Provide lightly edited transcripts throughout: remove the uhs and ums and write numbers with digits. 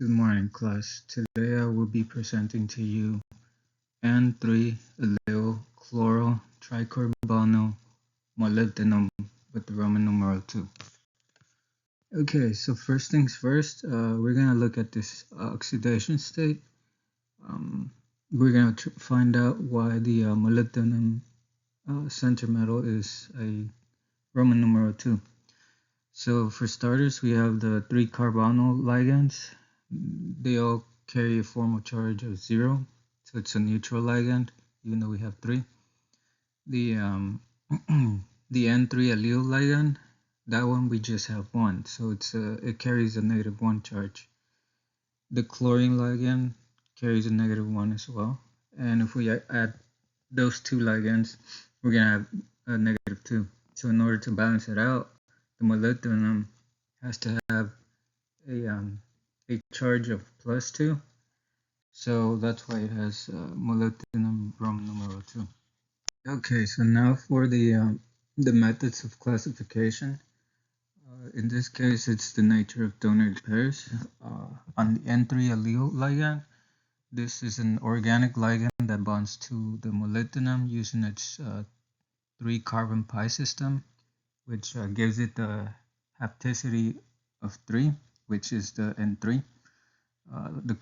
Good morning, class. Today I will be presenting to you N3-allyl chloro tricarbonyl molybdenum with the Roman numeral 2. Okay, so first things first, we're going to look at this oxidation state. We're going to find out why the molybdenum center metal is a Roman numeral 2. So for starters, we have the 3 carbonyl ligands. They all carry a formal charge of 0, so it's a neutral ligand, even though we have 3. The the N3-allyl ligand, that one we just have 1, so it carries a -1 charge. The chlorine ligand carries a -1 as well, and if we add those two ligands, we're gonna have a -2. So in order to balance it out, the molybdenum has to have a charge of +2, so that's why it has molybdenum Roman numeral 2. Okay, so now for the methods of classification. In this case, it's the nature of donated pairs. On the N3-allyl ligand, this is an organic ligand that bonds to the molybdenum using its 3-carbon pi system, which gives it the hapticity of 3, which is the N3. The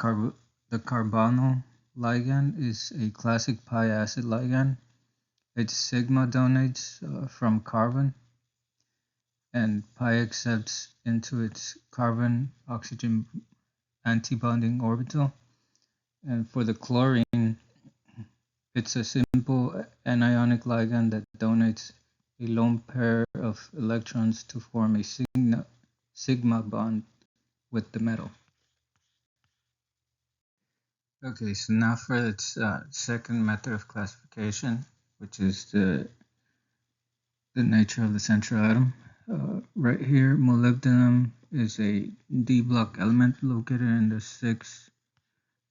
carbonyl ligand is a classic pi acid ligand. Its sigma donates from carbon, and pi accepts into its carbon-oxygen antibonding orbital. And for the chlorine, it's a simple anionic ligand that donates a lone pair of electrons to form a sigma bond with the metal. Okay, so now for its second method of classification, which is the nature of the central atom. Right here, molybdenum is a D block element located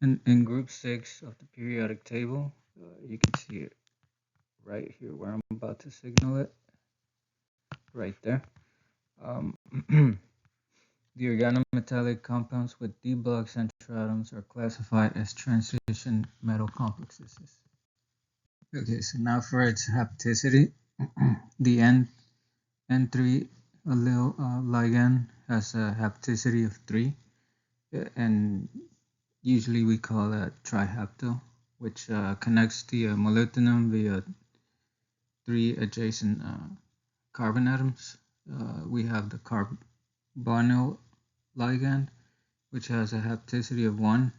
in group 6 of the periodic table. You can see it right here where I'm about to signal it, right there. The organometallic compounds with D block central atoms are classified as transition metal complexes. Okay, so now for its hapticity, the N3-allyl ligand has a hapticity of 3, and usually we call that trihapto, which connects the molybdenum via 3 adjacent carbon atoms. We have the carbonyl ligand, which has a hapticity of 1,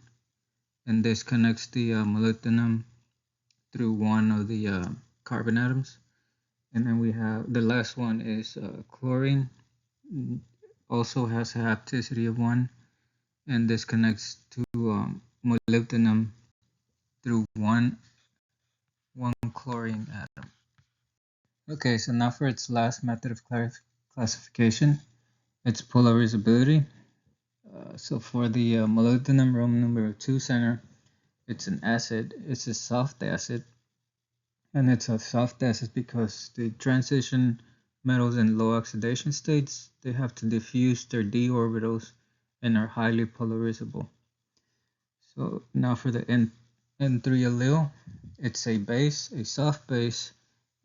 and this connects the molybdenum through one of the carbon atoms. And then we have the last one is chlorine, also has a hapticity of 1, and this connects to molybdenum through one chlorine atom. Okay, so now for its last method of classification, its polarizability. So for the molybdenum Roman numeral 2 center, it's an acid. It's a soft acid, and it's a soft acid because the transition metals in low oxidation states, they have to diffuse their d orbitals and are highly polarizable. So now for the N3-allyl, it's a base, a soft base,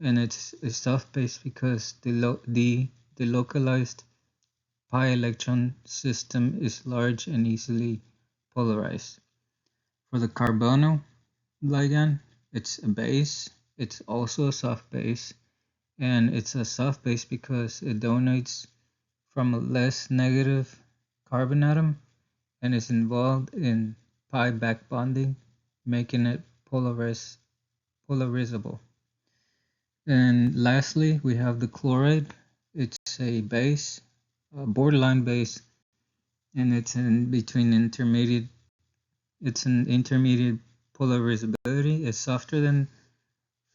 and it's a soft base because the localized pi electron system is large and easily polarized. For the carbonyl ligand, it's a base. It's also a soft base, and it's a soft base because it donates from a less negative carbon atom and is involved in pi back bonding, making it polarizable. And lastly, we have the chloride. It's a base, a borderline base, and it's in between intermediate. It's an intermediate polarizability. It's softer than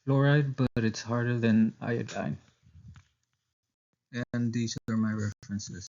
fluoride, but it's harder than iodine. And these are my references.